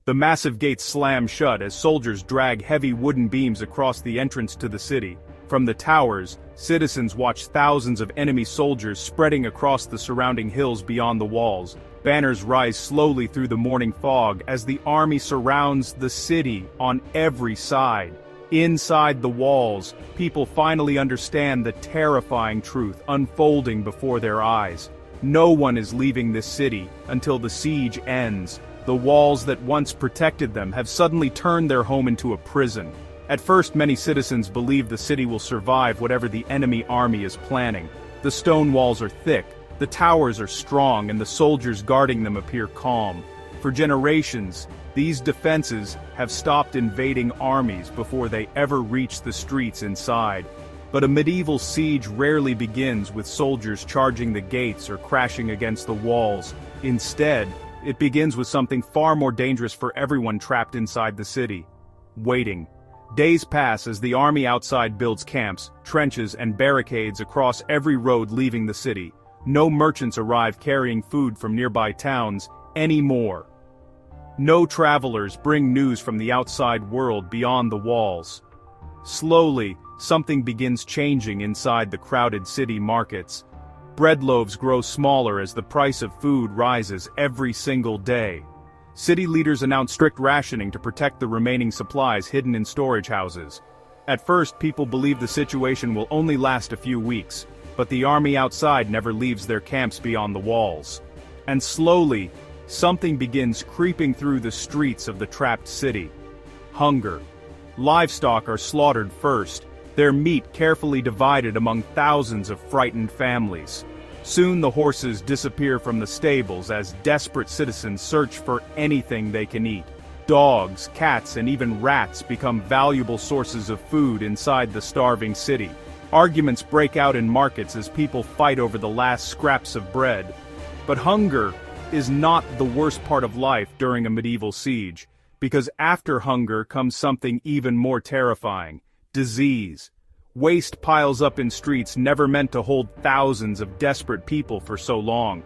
The massive gates slam shut as soldiers drag heavy wooden beams across the entrance to the city. From the towers, citizens watch thousands of enemy soldiers spreading across the surrounding hills beyond the walls. Banners rise slowly through the morning fog as the army surrounds the city on every side. Inside the walls, people finally understand the terrifying truth unfolding before their eyes. No one is leaving this city until the siege ends. The walls that once protected them have suddenly turned their home into a prison. At first, many citizens believe the city will survive whatever the enemy army is planning. The stone walls are thick, the towers are strong, and the soldiers guarding them appear calm. For generations, these defenses have stopped invading armies before they ever reach the streets inside. But a medieval siege rarely begins with soldiers charging the gates or crashing against the walls. Instead, it begins with something far more dangerous for everyone trapped inside the city: waiting. Days pass as the army outside builds camps, trenches, and barricades across every road leaving the city. No merchants arrive carrying food from nearby towns anymore. No travelers bring news from the outside world beyond the walls. Slowly, something begins changing inside the crowded city markets. Bread loaves grow smaller as the price of food rises every single day. City leaders announce strict rationing to protect the remaining supplies hidden in storage houses. At first, people believe the situation will only last a few weeks, but the army outside never leaves their camps beyond the walls. And slowly, something begins creeping through the streets of the trapped city: hunger. Livestock are slaughtered first, their meat carefully divided among thousands of frightened families. Soon the horses disappear from the stables as desperate citizens search for anything they can eat. Dogs, cats, and even rats become valuable sources of food inside the starving city. Arguments break out in markets as people fight over the last scraps of bread. But hunger is not the worst part of life during a medieval siege, because after hunger comes something even more terrifying: disease. Waste piles up in streets never meant to hold thousands of desperate people for so long.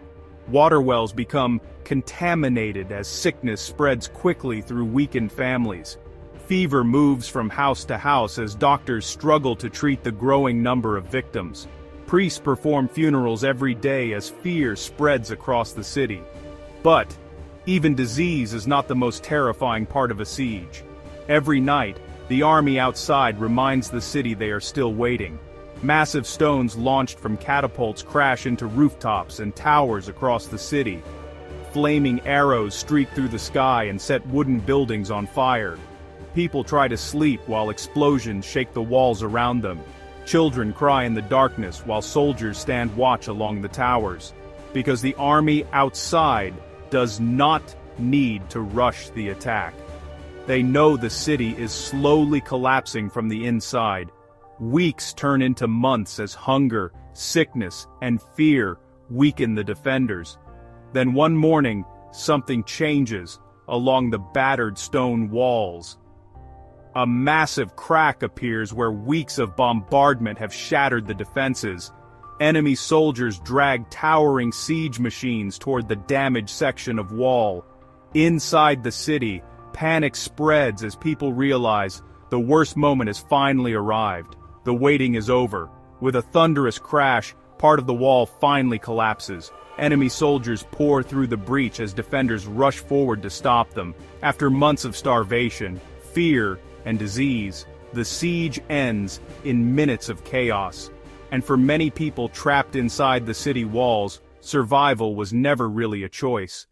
Water wells become contaminated as sickness spreads quickly through weakened families. Fever moves from house to house as doctors struggle to treat the growing number of victims. Priests perform funerals every day as fear spreads across the city. But even disease is not the most terrifying part of a siege. Every night, the army outside reminds the city they are still waiting. Massive stones launched from catapults crash into rooftops and towers across the city. Flaming arrows streak through the sky and set wooden buildings on fire. People try to sleep while explosions shake the walls around them. Children cry in the darkness while soldiers stand watch along the towers. Because the army outside does not need to rush the attack. They know the city is slowly collapsing from the inside. Weeks turn into months as hunger, sickness, and fear weaken the defenders. Then one morning, something changes along the battered stone walls. A massive crack appears where weeks of bombardment have shattered the defenses. Enemy soldiers drag towering siege machines toward the damaged section of wall. Inside the city, panic spreads as people realize the worst moment has finally arrived. The waiting is over. With a thunderous crash, part of the wall finally collapses. Enemy soldiers pour through the breach as defenders rush forward to stop them. After months of starvation, fear, and disease, the siege ends in minutes of chaos. And for many people trapped inside the city walls, survival was never really a choice.